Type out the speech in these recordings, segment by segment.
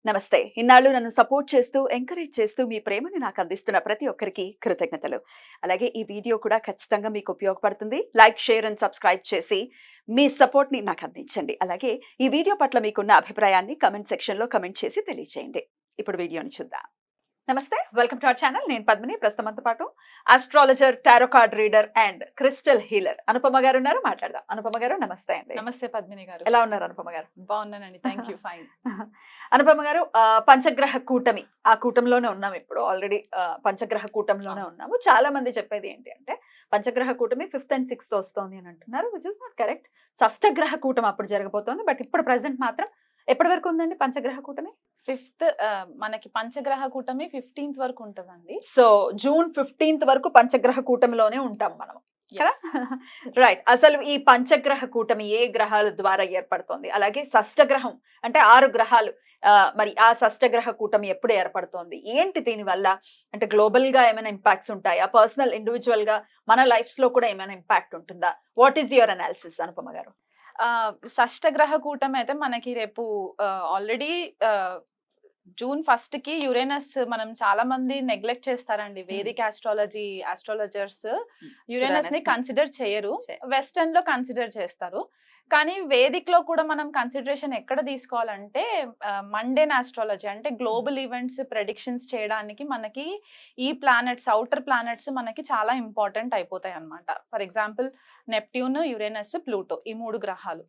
నమస్తే. ఇన్నాళ్ళు నన్ను సపోర్ట్ చేస్తూ, ఎంకరేజ్ చేస్తూ మీ ప్రేమని నాకు అందిస్తున్న ప్రతి ఒక్కరికి కృతజ్ఞతలు. అలాగే ఈ వీడియో కూడా ఖచ్చితంగా మీకు ఉపయోగపడుతుంది. లైక్, షేర్ అండ్ సబ్స్క్రైబ్ చేసి మీ సపోర్ట్‌ని నాకు అందించండి. అలాగే ఈ వీడియో పట్ల మీకున్న అభిప్రాయాన్ని కామెంట్ సెక్షన్‌లో కామెంట్ చేసి తెలియజేయండి. ఇప్పుడు వీడియోని చూద్దాం. నమస్తే, వెల్కమ్ టు అవర్ ఛానల్. నేను పద్మిని. ప్రస్తుతం మనతో పాటు astrologer, tarot card reader and crystal healer Anupama గారు ఉన్నారు. మాట్లాడదాం. అనుపమ గారు నమస్తే అండి. నమస్తే పద్మిని గారు. ఎలా ఉన్నారు అనుపమ గారు? బాగున్నానండి, థ్యాంక్ యూ. ఫైన్. అనుపమ గారు, పంచగ్రహ కూటమి, ఆ కూటంలోనే ఉన్నాం ఇప్పుడు. ఆల్రెడీ పంచగ్రహ కూటంలోనే ఉన్నాము. చాలా మంది చెప్పేది ఏంటి అంటే పంచగ్రహ కూటమి 5th and 6th వస్తోంది అని అంటున్నారు, విచ్ ఇస్ నాట్ కరెక్ట్. షష్టగ్రహ కూటమి అప్పుడు జరగబోతోంది. బట్ ఇప్పుడు ప్రెసెంట్ మాత్రం ఎప్పటి వరకు ఉందండి పంచగ్రహ కూటమి? 5th మనకి పంచగ్రహ కూటమి 15th వరకు ఉంటదండి. సో జూన్ 15th వరకు పంచగ్రహ కూటమిలోనే ఉంటాం మనం. రైట్. అసలు ఈ పంచగ్రహ కూటమి ఏ గ్రహాల ద్వారా ఏర్పడుతోంది? అలాగే షష్టగ్రహం అంటే 6 గ్రహాలు, మరి ఆ షష్టగ్రహ కూటమి ఎప్పుడు ఏర్పడుతోంది? ఏంటి దీనివల్ల? అంటే గ్లోబల్ గా ఏమైనా ఇంపాక్ట్స్ ఉంటాయా? పర్సనల్ ఇండివిజువల్ గా మన లైఫ్స్ లో కూడా ఏమైనా ఇంపాక్ట్ ఉంటుందా? What is your analysis Anupama గారు? షష్టగ్రహ కూటమి అయితే మనకి రేపు ఆల్రెడీ జూన్ 1st కి యురేనస్, మనం చాలా మంది నెగ్లెక్ట్ చేస్తారండి. వేదిక్ ఆస్ట్రాలజర్స్ యురేనస్ ని కన్సిడర్ చేయరు, వెస్టర్న్ లో కన్సిడర్ చేస్తారు. కానీ వేదిక్ లో కూడా మనం కన్సిడరేషన్ ఎక్కడ తీసుకోవాలంటే మండేన్ ఆస్ట్రాలజీ, అంటే గ్లోబల్ ఈవెంట్స్ ప్రెడిక్షన్స్ చేయడానికి మనకి ఈ ప్లానెట్స్, అవుటర్ ప్లానెట్స్ మనకి చాలా ఇంపార్టెంట్ అయిపోతాయి అన్నమాట. For example Neptune, Uranus, Pluto, ఈ 3 గ్రహాలు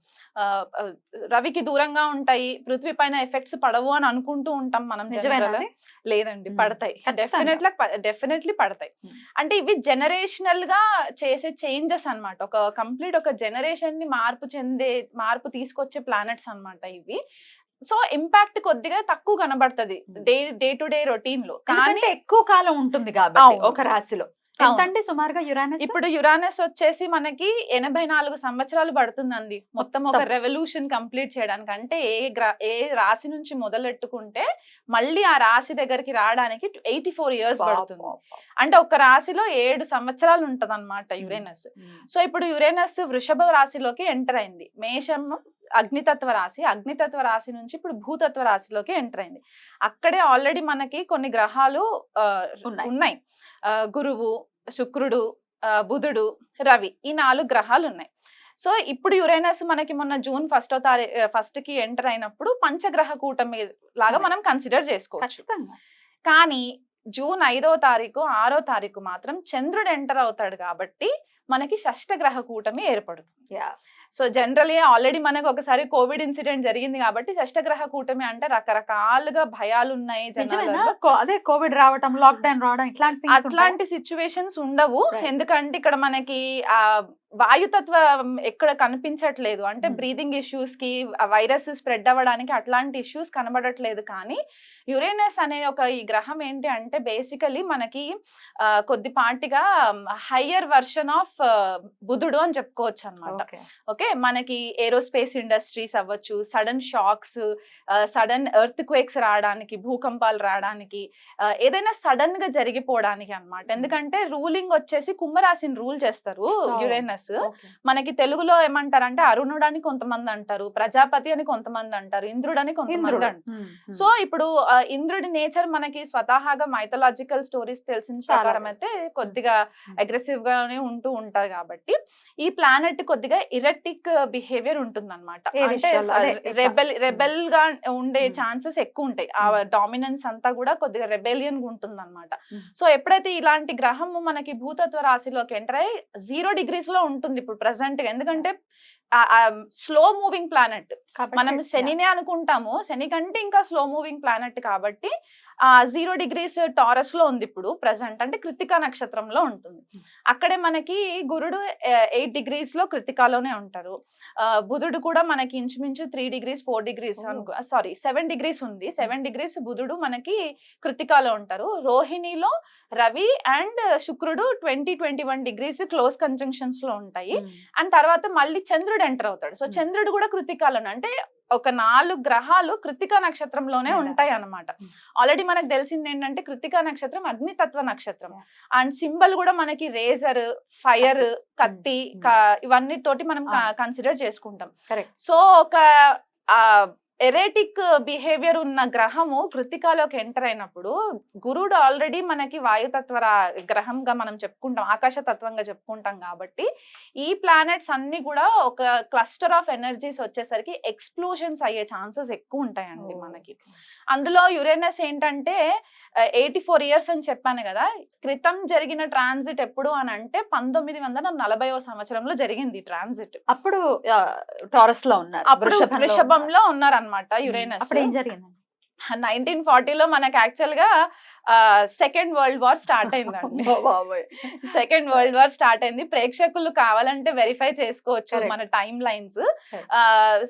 రవికి దూరంగా ఉంటాయి, పృథ్వీ పైన ఎఫెక్ట్స్ పడవు అని అనుకుంటూ ఉంటాం మనం. లేదండి, పడతాయి. డెఫినెట్లీ పడతాయి. అంటే ఇవి జనరేషనల్ గా చేసే చేంజెస్ అన్నమాట. ఒక కంప్లీట్ ఒక జనరేషన్ ని మార్పు తీసుకొచ్చే ప్లానెట్స్ అన్నమాట ఇవి. సో ఇంపాక్ట్ కొద్దిగా తక్కువ కనబడుతుంది డే టు డే రొటీన్ లో, కానీ ఎక్కువ కాలం ఉంటుంది కాబట్టి ఒక రాశిలో. ఎంతండి సుమారుగా యురానస్? ఇప్పుడు యురానస్ వచ్చేసి మనకి 84 సంవత్సరాలు పడుతుందండి మొత్తం ఒక రెవల్యూషన్ కంప్లీట్ చేయడానికి. అంటే ఏ రాశి నుంచి మొదలెట్టుకుంటే మళ్ళీ ఆ రాశి దగ్గరికి రావడానికి 84 years పడుతుంది. అంటే ఒక రాశిలో 7 సంవత్సరాలు ఉంటది అనమాట యురేనస్. సో ఇప్పుడు యురేనస్ వృషభ రాశిలోకి ఎంటర్ అయింది. మేషం అగ్నితత్వ రాశి నుంచి ఇప్పుడు భూతత్వ రాశిలోకి ఎంటర్ అయింది. అక్కడే ఆల్రెడీ మనకి కొన్ని గ్రహాలు ఉన్నాయి. గురువు, శుక్రుడు, బుధుడు, రవి, ఈ 4 గ్రహాలు ఉన్నాయి. సో ఇప్పుడు యురేనస్ మనకి మొన్న జూన్ 1st కి ఎంటర్ అయినప్పుడు పంచగ్రహ కూటమి లాగా మనం కన్సిడర్ చేసుకోవచ్చు. కానీ జూన్ 5వ తారీఖు 6వ తారీఖు మాత్రం చంద్రుడు ఎంటర్ అవుతాడు కాబట్టి మనకి షష్టగ్రహ కూటమి ఏర్పడుతుంది. సో జనరలీ ఆల్రెడీ మనకు ఒకసారి కోవిడ్ ఇన్సిడెంట్ జరిగింది కాబట్టి షష్టగ్రహ కూటమి అంటే రకరకాలుగా భయాలు ఉన్నాయి జనాలలో. అదే కోవిడ్ రావడం, లాక్డౌన్ రావడం, అట్లాంటి సిచ్యువేషన్స్ ఉండవు. ఎందుకంటే ఇక్కడ మనకి ఆ వాయుతత్వం ఎక్కడ కనిపించట్లేదు. అంటే బ్రీదింగ్ ఇష్యూస్ కి, వైరస్ స్ప్రెడ్ అవ్వడానికి అట్లాంటి ఇష్యూస్ కనబడట్లేదు. కానీ యురేనస్ అనే ఈ గ్రహం ఏంటి అంటే బేసికలీ మనకి కొద్దిపాటిగా హయ్యర్ వర్షన్ ఆఫ్ బుధుడు అని చెప్పుకోవచ్చు అనమాట. ఓకే, మనకి ఏరోస్పేస్ ఇండస్ట్రీస్ అవ్వచ్చు, sudden shocks, sudden earthquakes రావడానికి, భూకంపాలు రావడానికి, ఏదైనా సడన్ గా జరిగిపోవడానికి అన్నమాట. ఎందుకంటే రూలింగ్ వచ్చేసి కుంభరాశిని రూల్ చేస్తారు యురేనస్. మనకి తెలుగులో ఏమంటారంటే అరుణుడు అని కొంతమంది అంటారు, ప్రజాపతి అని కొంతమంది అంటారు, ఇంద్రుడు అని కొంతమంది అంటారు. సో ఇప్పుడు ఇంద్రుడి నేచర్ మనకి స్వతహాగా మైథలాజికల్ స్టోరీస్ తెలిసిన ప్రకారం అయితే కొద్దిగా అగ్రెసివ్ గానే ఉంటూ ఉంటారు. కాబట్టి ఈ ప్లానెట్ కొద్దిగా ఇరెటిక్ బిహేవియర్ ఉంటుంది అనమాట. అంటే రెబెల్ గా ఉండే ఛాన్సెస్ ఎక్కువ ఉంటాయి. ఆ డామినెన్స్ అంతా కూడా కొద్దిగా రెబెలియన్ గా ఉంటుంది అనమాట. సో ఎప్పుడైతే ఇలాంటి గ్రహము మనకి భూతత్వ రాశిలోకి ఎంటర్ అయ్యి 0 degrees లో ఉంటుంది ఇప్పుడు ప్రెసెంట్ గా. ఎందుకంటే స్లో మూవింగ్ ప్లానెట్, మనం శనినే అనుకుంటాము, శని కంటే ఇంకా స్లో మూవింగ్ ప్లానెట్ కాబట్టి 0 degrees టారస్ లో ఉంది ఇప్పుడు ప్రెసెంట్. అంటే కృతికా నక్షత్రంలో ఉంటుంది. అక్కడే మనకి గురుడు 8 degrees లో కృతికాలోనే ఉంటారు. బుధుడు కూడా మనకి ఇంచుమించు 3 degrees 4 degrees 7 degrees ఉంది. 7 degrees బుధుడు మనకి కృతికాలో ఉంటారు. రోహిణిలో రవి అండ్ శుక్రుడు 20-21 degrees క్లోజ్ కంజంక్షన్స్ లో ఉంటాయి. అండ్ తర్వాత మళ్ళీ చంద్రుడు ఎంటర్ అవుతాడు. సో చంద్రుడు కూడా కృతికాలోనే, అంటే ఒక 4 గ్రహాలు కృతికా నక్షత్రంలోనే ఉంటాయి అన్నమాట. ఆల్రెడీ మనకు తెలిసింది ఏంటంటే కృతికా నక్షత్రం అగ్నితత్వ నక్షత్రం. అండ్ సింబల్ కూడా మనకి రేజర్, ఫైర్, కత్తి, ఇవన్నీ తోటి మనం కన్సిడర్ చేసుకుంటాం. సో ఒక ఎరేటిక్ బిహేవియర్ ఉన్న గ్రహము కృత్తికాలోకి ఎంటర్ అయినప్పుడు గురుడు ఆల్రెడీ మనకి వాయుతత్వ గ్రహంగా మనం చెప్పుకుంటాం, ఆకాశ తత్వంగా చెప్పుకుంటాం కాబట్టి ఈ ప్లానెట్స్ అన్ని కూడా ఒక క్లస్టర్ ఆఫ్ ఎనర్జీస్ వచ్చేసరికి ఎక్స్ప్లోజన్స్ అయ్యే ఛాన్సెస్ ఎక్కువ ఉంటాయండి మనకి. అందులో యురేనస్ ఏంటంటే 84 years అని చెప్పాను కదా, క్రితం జరిగిన ట్రాన్సిట్ ఎప్పుడు అని అంటే 1940వ సంవత్సరంలో జరిగింది ట్రాన్సిట్. అప్పుడు టారస్ లో ఉన్నారు, అప్పుడు వృషభంలో ఉన్నారనమాట యురేనస్. అప్పుడు ఏం జరిగింది? 1940లో మనకి యాక్చువల్ గా సెకండ్ వరల్డ్ వార్ స్టార్ట్ అయిందండి. సెకండ్ వరల్డ్ వార్ స్టార్ట్ అయింది. ప్రేక్షకులు కావాలంటే వెరిఫై చేసుకోవచ్చు మన టైమ్ లైన్స్.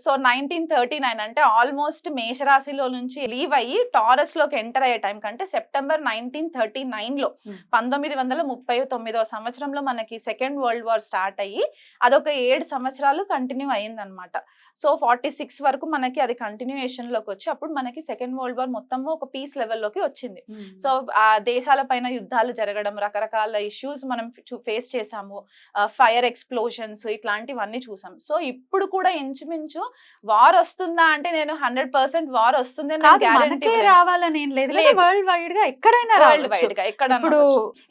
సో 1939 అంటే ఆల్మోస్ట్ మేషరాశిలో నుంచి లీవ్ అయ్యి టారస్ లోకి ఎంటర్ అయ్యే టైం కంటే సెప్టెంబర్ 1939లో 1939వ సంవత్సరంలో మనకి సెకండ్ వరల్డ్ వార్ స్టార్ట్ అయ్యి అదొక 7 సంవత్సరాలు కంటిన్యూ అయ్యింది అనమాట. సో 46 వరకు మనకి అది కంటిన్యూయేషన్ లోకి వచ్చి అప్పుడు మనకి సెకండ్ వరల్డ్ వార్ మొత్తము ఒక పీస్ లెవెల్లోకి వచ్చింది. సో ఆ దేశాల పైన యుద్ధాలు జరగడం, రకరకాల ఇష్యూస్ మనం ఫేస్ చేసాము, ఫైర్ ఎక్స్ప్లోషన్స్ ఇట్లాంటివన్నీ చూసాం. సో ఇప్పుడు కూడా ఇంచుమించు వార్ వస్తుందా అంటే నేను 100% వార్ వస్తుంది రావాలని ఏం లేదు, వరల్డ్ వైడ్ గా ఎక్కడైనా వరల్డ్ వైడ్ గా ఎక్కడ.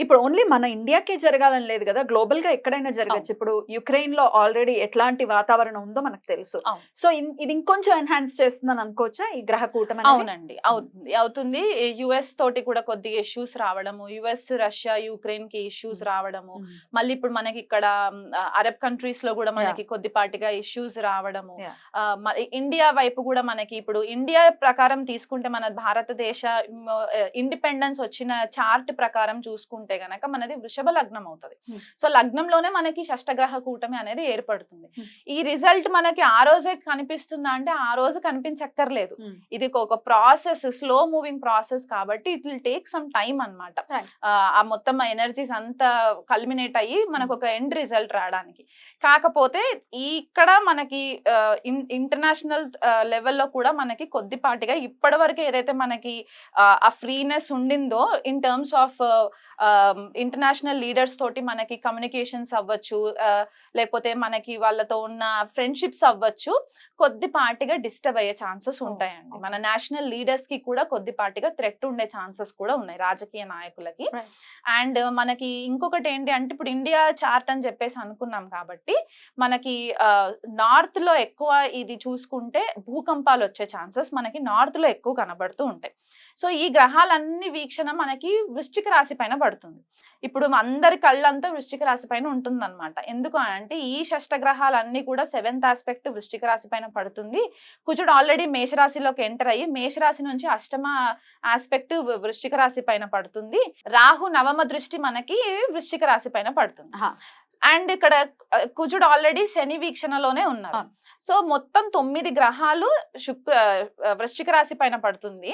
ఇప్పుడు ఓన్లీ మన ఇండియాకే జరగాలని లేదు కదా, గ్లోబల్ గా ఎక్కడైనా జరగచ్చు. ఇప్పుడు యుక్రెయిన్ లో ఆల్రెడీ ఎట్లాంటి వాతావరణం ఉందో మనకు తెలుసు. సో ఇది ఇంకొంచెం ఎన్హాన్స్ చేస్తుందని అనుకోవచ్చా ఈ గ్రహ కూటమి? అవునండి, అవుతుంది. యుఎస్ తోటి కూడా కొద్దిగా ఇష్యూస్ రావడము, యుఎస్ రష్యా యుక్రెయిన్ కి ఇష్యూస్ రావడము, మళ్ళీ ఇప్పుడు మనకి ఇక్కడ అరబ్ కంట్రీస్ లో కూడా మనకి కొద్దిపాటిగా ఇష్యూస్ రావడము, ఇండియా వైపు కూడా మనకి ఇప్పుడు ఇండియా ప్రకారం తీసుకుంటే మన భారతదేశ ఇండిపెండెన్స్ వచ్చిన చార్ట్ ప్రకారం చూసుకుంటే గనక మనది వృషభ లగ్నం అవుతుంది. సో లగ్నంలోనే మనకి షష్టగ్రహ కూటమి అనేది ఏర్పడుతుంది. ఈ రిజల్ట్ మనకి ఆ రోజే కనిపిస్తుందా అంటే ఆ రోజు కనిపించక్కర్లేదు. ఇది ఒక ప్రాసెస్, స్లో మూవింగ్ ప్రాసెస్ కాబట్టి it will take some time అన్నమాట. ఆ మొత్తం ఎనర్జీస్ అంతా కల్మినేట్ అయ్యి మనకు ఒక ఎండ్ రిజల్ట్ రావడానికి. కాకపోతే ఇక్కడ మనకి ఇంటర్నేషనల్ లెవెల్లో కూడా మనకి కొద్దిపాటిగా ఇప్పటి వరకు ఏదైతే మనకి ఆ ఫ్రీనెస్ ఉండిందో in terms of international leaders తోటి మనకి కమ్యూనికేషన్స్ అవ్వచ్చు, లేకపోతే మనకి వాళ్ళతో ఉన్న ఫ్రెండ్షిప్స్ అవ్వచ్చు, కొద్దిపాటిగా డిస్టర్బ్ అయ్యే ఛాన్సెస్ ఉంటాయండి. మన నేషనల్ లీడర్స్ కి కూడా కొద్దిపాటిగా థ్రెట్ ఉండే ఛాన్సెస్ కూడా ఉన్నాయి రాజకీయ నాయకులకి. అండ్ మనకి ఇంకొకటి ఏంటి అంటే ఇప్పుడు ఇండియా చార్ట్ అని చెప్పేసి అనుకున్నాం కాబట్టి మనకి నార్త్ లో ఎక్కువ ఇది చూసుకుంటే భూకంపాలు వచ్చే ఛాన్సెస్ మనకి నార్త్ లో ఎక్కువ కనబడుతూ ఉంటాయి. సో ఈ గ్రహాలన్నీ వీక్షణ మనకి వృశ్చిక రాశి పైన పడుతుంది. ఇప్పుడు అందరి కళ్ళంతా వృశ్చిక రాశి పైన ఉంటుంది అనమాట. ఎందుకు అంటే ఈ షష్టగ్రహాలన్నీ కూడా 7th ఆస్పెక్ట్ వృశ్చిక రాశి పైన పడుతుంది. కుజుడు ఆల్రెడీ మేషరాశిలోకి ఎంటర్ అయ్యి మేషరాశి నుంచి 8వ ఆస్పెక్ట్ వృశ్చిక రాశి పైన పడుతుంది. రాహు 9వ దృష్టి మనకి వృశ్చిక రాశి పైన పడుతుంది. అండ్ ఇక్కడ కుజుడు ఆల్రెడీ శని వీక్షణలోనే ఉన్నారు. సో మొత్తం 9 గ్రహాలు వృశ్చిక రాశి పైన పడుతుంది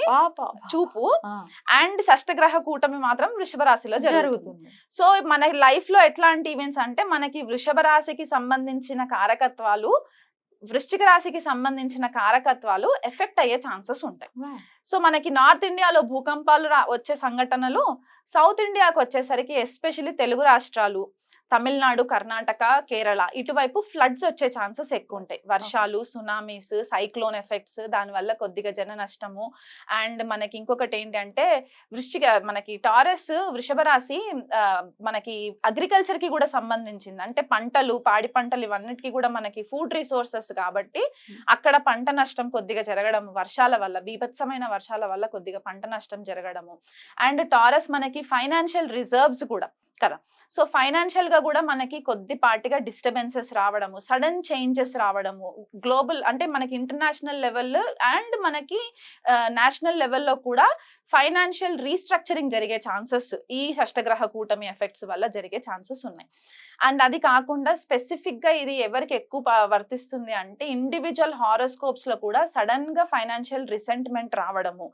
చూపు. అండ్ షష్టగ్రహ కూటమి మాత్రం వృషభ రాశిలో జరుగుతుంది. సో మన లైఫ్ లో ఎట్లాంటి ఈవెంట్స్ అంటే మనకి వృషభ రాశికి సంబంధించిన కారకత్వాలు, వృశ్చిక రాశికి సంబంధించిన కారకత్వాలు ఎఫెక్ట్ అయ్యే ఛాన్సెస్ ఉంటాయి. సో మనకి నార్త్ ఇండియాలో భూకంపాలు వచ్చే సంఘటనలు, సౌత్ ఇండియాకి వచ్చేసరికి ఎస్పెషల్లీ తెలుగు రాష్ట్రాలు, తమిళనాడు, కర్ణాటక, కేరళ ఇటువైపు ఫ్లడ్స్ వచ్చే ఛాన్సెస్ ఎక్కువ ఉంటాయి. వర్షాలు, సునామీస్, సైక్లోన్ ఎఫెక్ట్స్, దానివల్ల కొద్దిగా జన నష్టము. అండ్ మనకి ఇంకొకటి ఏంటంటే మనకి టారస్ వృషభ రాశి మనకి అగ్రికల్చర్ కి కూడా సంబంధించింది. అంటే పంటలు, పాడి పంటలు ఇవన్నిటికీ కూడా మనకి ఫుడ్ రిసోర్సెస్ కాబట్టి అక్కడ పంట నష్టం కొద్దిగా జరగడం, వర్షాల వల్ల, బీభత్సమైన వర్షాల వల్ల కొద్దిగా పంట నష్టం జరగడము. అండ్ టారస్ మనకి ఫైనాన్షియల్ రిజర్వ్స్ కూడా కదా. సో ఫైనాన్షియల్ గా కూడా మనకి కొద్దిపాటిగా డిస్టర్బెన్సెస్ రావడము, సడన్ చేంజెస్ రావడము, గ్లోబల్ అంటే మనకి ఇంటర్నేషనల్ లెవెల్ అండ్ మనకి నేషనల్ లెవెల్లో కూడా ఫైనాన్షియల్ రీస్ట్రక్చరింగ్ జరిగే ఛాన్సెస్ ఈ షష్టగ్రహ కూటమి ఎఫెక్ట్స్ వల్ల జరిగే ఛాన్సెస్ ఉన్నాయి. అండ్ అది కాకుండా స్పెసిఫిక్ గా ఇది ఎవరికి ఎక్కువ వర్తిస్తుంది అంటే ఇండివిజువల్ హారోస్కోప్స్ లో కూడా సడన్ గా ఫైనాన్షియల్ రిసెంట్మెంట్ రావడము.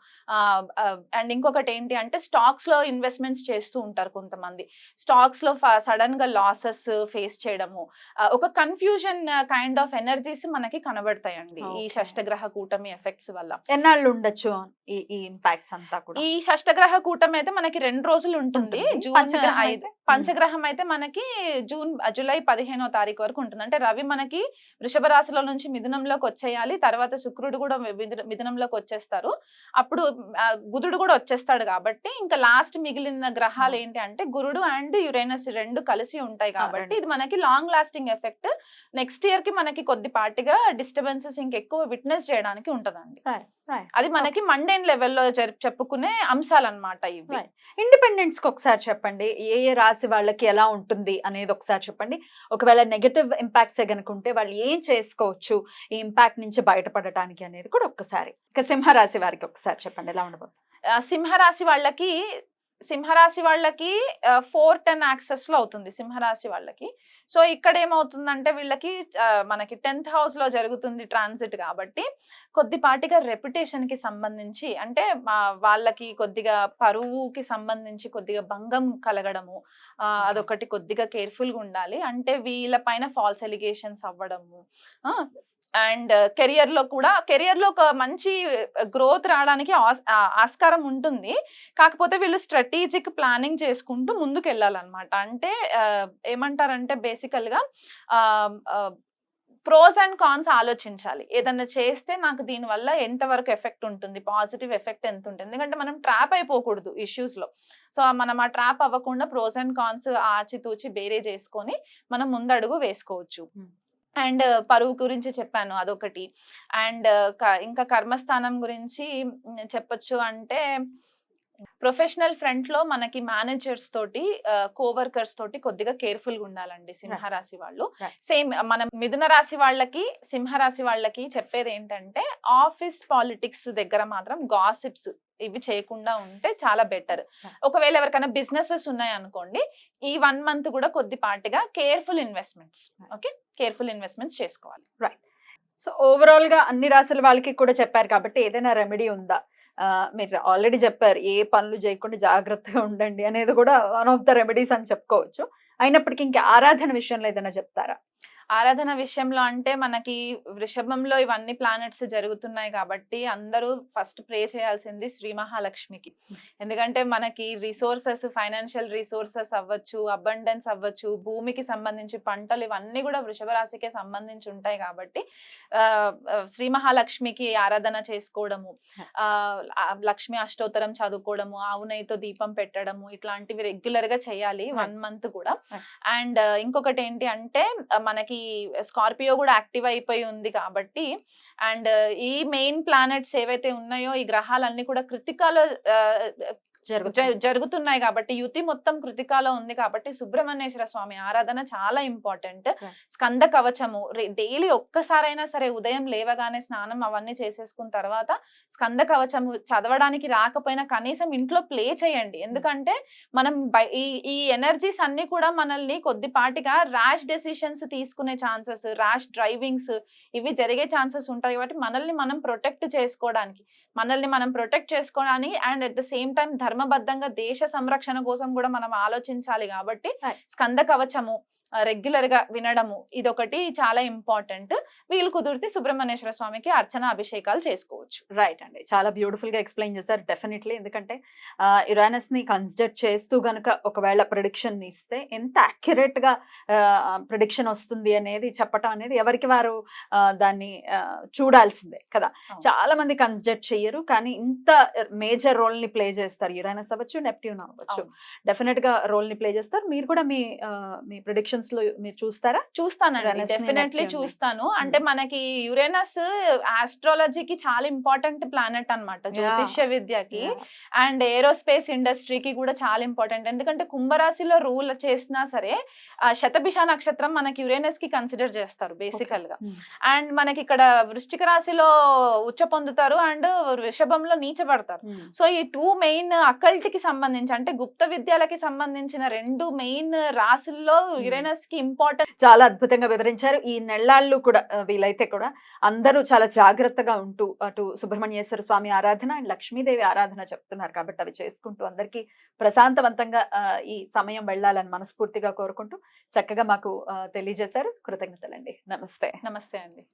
అండ్ ఇంకొకటి ఏంటి అంటే స్టాక్స్ లో ఇన్వెస్ట్మెంట్స్ చేస్తూ ఉంటారు కొంతమంది. స్టాక్స్ లో సడన్ గా లాసెస్ ఫేస్ చేయడము, ఒక కన్ఫ్యూజన్ కైండ్ ఆఫ్ ఎనర్జీస్ మనకి కనబడతాయండి ఈ Okay. షష్టగ్రహ కూటమి ఎఫెక్ట్స్ వల్ల. ఎన్నాళ్ళు ఉండొచ్చు ఈ ఇంపాక్ట్స్ అంతా కూడా? ఈ షష్టగ్రహ కూటమి అయితే మనకి 2 రోజులు ఉంటుంది. ఉంటుంది. జూన్ పంచగ్రహం 5. అయితే? పంచగ్రహం అయితే మనకి జూలై 15వ తారీఖు వరకు ఉంటుంది. అంటే రవి మనకి వృషభ రాశిలో నుంచి మిథునంలోకి వచ్చేయాలి. తర్వాత శుక్రుడు కూడా మిథునంలోకి వచ్చేస్తారు. అప్పుడు బుధుడు కూడా వచ్చేస్తాడు కాబట్టి ఇంకా లాస్ట్ మిగిలిన గ్రహాలు ఏంటి అంటే గురుడు అండ్ యురేనస్ 2 కలిసి ఉంటాయి కాబట్టి ఇది మనకి long lasting effect. Next year కి మనకి కొద్దిపాటిగా డిస్టర్బెన్సెస్ ఇంకెక్కువ విట్నెస్ చేయడానికి ఉంటదండి. అది మనకి మండేన్ లెవెల్లో చెప్పుకునే అంశాలు అన్నమాట ఇవి. ఇండిపెండెన్స్ కి ఒకసారి చెప్పండి, ఏ రాశి వాళ్ళకి ఎలా ఉంటుంది అనేది ఒకసారి చెప్పండి. ఒకవేళ నెగటివ్ ఇంపాక్ట్స్ కనుకుంటే వాళ్ళు ఏం చేసుకోవచ్చు ఈ ఇంపాక్ట్ నుంచి బయటపడటానికి అనేది కూడా ఒక్కసారి. ఇక సింహరాశి వారికి ఒకసారి చెప్పండి ఎలా ఉండబోతుంది. సింహరాశి వాళ్ళకి 4-10 యాక్సెస్ లో అవుతుంది సింహరాశి వాళ్ళకి. సో ఇక్కడ ఏమవుతుందంటే వీళ్ళకి మనకి 10th హౌస్ లో జరుగుతుంది ట్రాన్సిట్ కాబట్టి కొద్దిపాటిగా రెప్యుటేషన్ కి సంబంధించి అంటే వాళ్ళకి కొద్దిగా పరువుకి సంబంధించి కొద్దిగా భంగం కలగడము, అదొకటి కొద్దిగా కేర్ఫుల్ గా ఉండాలి. అంటే వీళ్ళ పైన ఫాల్స్ ఎలిగేషన్స్ అవ్వడము, అండ్ కెరియర్ లో ఒక మంచి గ్రోత్ రావడానికి ఆస్కారం ఉంటుంది. కాకపోతే వీళ్ళు స్ట్రాటజిక్ ప్లానింగ్ చేసుకుంటూ ముందుకు వెళ్ళాలన్నమాట. అంటే ఏమంటారంటే బేసికల్ గా ప్రోస్ అండ్ కాన్స్ ఆలోచించాలి. ఏదన్నా చేస్తే నాకు దీనివల్ల ఎంతవరకు ఎఫెక్ట్ ఉంటుంది, పాజిటివ్ ఎఫెక్ట్ ఎంత ఉంటుంది. ఎందుకంటే మనం ట్రాప్ అయిపోకూడదు ఇష్యూస్ లో. సో మనం ఆ ట్రాప్ అవ్వకుండా ప్రోస్ అండ్ కాన్స్ ఆచితూచి బేరే చేసుకొని మనం ముందడుగు వేసుకోవచ్చు. అండ్ పరువు గురించి చెప్పాను అదొకటి. అండ్ ఇంకా కర్మస్థానం గురించి చెప్పొచ్చు అంటే ప్రొఫెషనల్ ఫ్రంట్ లో మనకి మేనేజర్స్ తోటి కోవర్కర్స్ తోటి కొద్దిగా కేర్ఫుల్ గా ఉండాలండి సింహరాశి వాళ్ళు. సేమ్ మనం మిథున రాశి వాళ్ళకి సింహరాశి వాళ్ళకి చెప్పేది ఏంటంటే ఆఫీస్ పాలిటిక్స్ దగ్గర మాత్రం గాసిప్స్ ఇవి చేయకుండా ఉంటే చాలా బెటర్. ఒకవేళ ఎవరికైనా బిజినెసెస్ ఉన్నాయి అనుకోండి, ఈ 1 month కూడా కొద్దిపాటిగా కేర్ఫుల్ ఇన్వెస్ట్మెంట్స్ చేసుకోవాలి. రైట్. సో ఓవరాల్ గా అన్ని రాశుల వాళ్ళకి కూడా చెప్పారు కాబట్టి ఏదైనా రెమెడీ ఉందా? మీరు ఆల్రెడీ చెప్పారు ఏ పనులు చేయకుండా జాగ్రత్తగా ఉండండి అనేది కూడా వన్ ఆఫ్ ద రెమెడీస్ అని చెప్పుకోవచ్చు. అయినప్పటికీ ఇంకా ఆరాధన విషయంలో ఏదైనా చెప్తారా? ఆరాధన విషయంలో అంటే మనకి వృషభంలో ఇవన్నీ ప్లానెట్స్ జరుగుతున్నాయి కాబట్టి అందరూ ఫస్ట్ ప్రే చేయాల్సింది శ్రీ మహాలక్ష్మికి. ఎందుకంటే మనకి రిసోర్సెస్, ఫైనాన్షియల్ రిసోర్సెస్ అవ్వచ్చు, అబండెన్స్ అవ్వచ్చు, భూమికి సంబంధించి పంటలు ఇవన్నీ కూడా వృషభ రాశికే సంబంధించి ఉంటాయి కాబట్టి శ్రీ మహాలక్ష్మికి ఆరాధన చేసుకోవడము, లక్ష్మి అష్టోత్తరం చదువుకోవడము, ఆవు నెయ్యితో దీపం పెట్టడము, ఇట్లాంటివి రెగ్యులర్ గా చేయాలి 1 month కూడా. అండ్ ఇంకొకటి ఏంటి అంటే మనకి స్కార్పియో కూడా యాక్టివ్ అయిపోయి ఉంది కాబట్టి అండ్ ఈ మెయిన్ ప్లానెట్స్ ఏవైతే ఉన్నాయో ఈ గ్రహాలన్నీ కూడా కృతికాలో జరుగుతున్నాయి కాబట్టి యుతి మొత్తం కృతికాలో ఉంది కాబట్టి సుబ్రహ్మణ్యేశ్వర స్వామి ఆరాధన చాలా ఇంపార్టెంట్. స్కంద కవచము డైలీ ఒక్కసారైనా సరే ఉదయం లేవగానే స్నానం అవన్నీ చేసేసుకున్న తర్వాత స్కంద కవచము చదవడానికి రాకపోయినా కనీసం ఇంట్లో ప్లే చేయండి. ఎందుకంటే మనం ఈ ఎనర్జీస్ అన్ని కూడా మనల్ని కొద్దిపాటిగా ర్యాష్ డెసిషన్స్ తీసుకునే ఛాన్సెస్, ర్యాష్ డ్రైవింగ్స్ ఇవి జరిగే ఛాన్సెస్ ఉంటాయి కాబట్టి మనల్ని మనం ప్రొటెక్ట్ చేసుకోవడానికి and at the same time ధర్మబద్ధంగా దేశ సంరక్షణ కోసం కూడా మనం ఆలోచించాలి కాబట్టి స్కంద కవచము రెగ్యులర్ గా వినడము ఇదొకటి చాలా ఇంపార్టెంట్. వీళ్ళు కుదిరితే సుబ్రహ్మణ్యేశ్వర స్వామికి అర్చన అభిషేకాలు చేసుకోవచ్చు. రైట్ అండి, చాలా బ్యూటిఫుల్ గా ఎక్స్ప్లెయిన్ చేశారు. డెఫినెట్లీ ఎందుకంటే యురేనస్ ని కన్సిడర్ చేస్తూ గనుక ఒకవేళ ప్రిడిక్షన్ ఇస్తే ఎంత అక్యురేట్ గా ప్రిడిక్షన్ వస్తుంది అనేది చెప్పటం అనేది ఎవరికి వారు దాన్ని చూడాల్సిందే కదా. చాలా మంది కన్సిడర్ చెయ్యరు కానీ ఇంత మేజర్ రోల్ ని ప్లే చేస్తారు. యురేనస్ అవ్వచ్చు, నెప్ట్యూన్ అవ్వచ్చు, డెఫినెట్ గా రోల్ ని ప్లే చేస్తారు. మీరు కూడా మీ ప్రిడిక్షన్ మీరు చూస్తారా? చూస్తానండి, డెఫినెట్లీ చూస్తాను. అంటే మనకి యురేనస్ ఆస్ట్రాలజీకి చాలా ఇంపార్టెంట్ ప్లానెట్ అన్నమాట, జ్యోతిష్య విద్యకి అండ్ ఏరోస్పేస్ ఇండస్ట్రీకి కూడా చాలా ఇంపార్టెంట్. ఎందుకంటే కుంభరాశిలో రూల్ చేసినా సరే శతభిష నక్షత్రం మనకి యురేనస్ కి కన్సిడర్ చేస్తారు బేసికల్ గా. అండ్ మనకి ఇక్కడ వృశ్చిక రాశిలో ఉచ్చ పొందుతారు అండ్ వృషభంలో నీచబడతారు. సో ఈ 2 మెయిన్ అకల్ట్ కి సంబంధించి అంటే గుప్త విద్యలకి సంబంధించిన 2 మెయిన్ రాశుల్లో యురేనస్ అవేర్నెస్ కి ఇంపార్టెంట్. చాలా అద్భుతంగా వివరించారు. ఈ నెల్లాళ్ళు కూడా వీలైతే కూడా అందరూ చాలా జాగ్రత్తగా ఉంటూ అటు సుబ్రహ్మణ్యేశ్వర స్వామి ఆరాధన అండ్ లక్ష్మీదేవి ఆరాధన చెప్తున్నారు కాబట్టి అవి చేసుకుంటూ అందరికీ ప్రశాంతవంతంగా ఈ సమయం వెళ్ళాలని మనస్ఫూర్తిగా కోరుకుంటూ చక్కగా మాకు తెలియజేశారు. కృతజ్ఞతలండి. నమస్తే. నమస్తే అండి.